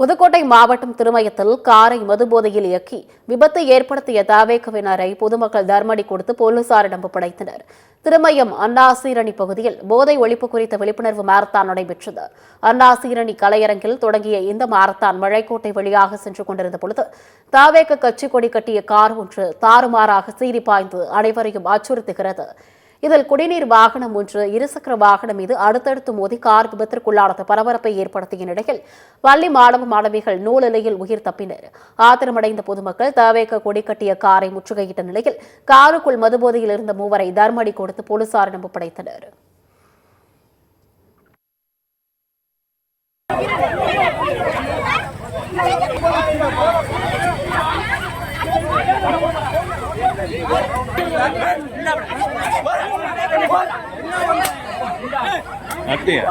புதுக்கோட்டை மாவட்டம் திருமயத்தில் காரை மதுபோதையில் இயக்கி விபத்தை ஏற்படுத்திய தவேகவினரை பொதுமக்கள் தர்மடி கொடுத்து போலீசாரிடம் ஒப்படைத்தனர். திருமயம் அண்ணாசீரணி பகுதியில் போதை ஒழிப்பு குறித்த விழிப்புணர்வு மாரத்தான் நடைபெற்றது. அண்ணாசீரணி கலையரங்கில் தொடங்கிய இந்த மாரத்தான் மழைக்கோட்டை வழியாக சென்று கொண்டிருந்த பொழுது தவேக கட்சி கொடி கட்டிய கார் ஒன்று தாறுமாறாக சீறி பாய்ந்து அனைவரையும் அச்சுறுத்துகிறது. இதில் குடிநீர் வாகனம் ஒன்று இருசக்கர வாகனம் மீது அடுத்தடுத்து மோதி கார் விபத்திற்குள்ளானது பரபரப்பை ஏற்படுத்திய நிலையில் பள்ளி மாணவ மாணவிகள் நூலிலையில் உயிர் தப்பினர். ஆத்திரமடைந்த பொதுமக்கள் தவேக கொடி கட்டிய காரை முற்றுகையிட்ட நிலையில் காருக்குள் மதுபோதையில் இருந்த மூவரை தர்மடி கொடுத்து போலீசாரிடம் ஒப்படைத்தனர். அப்படியா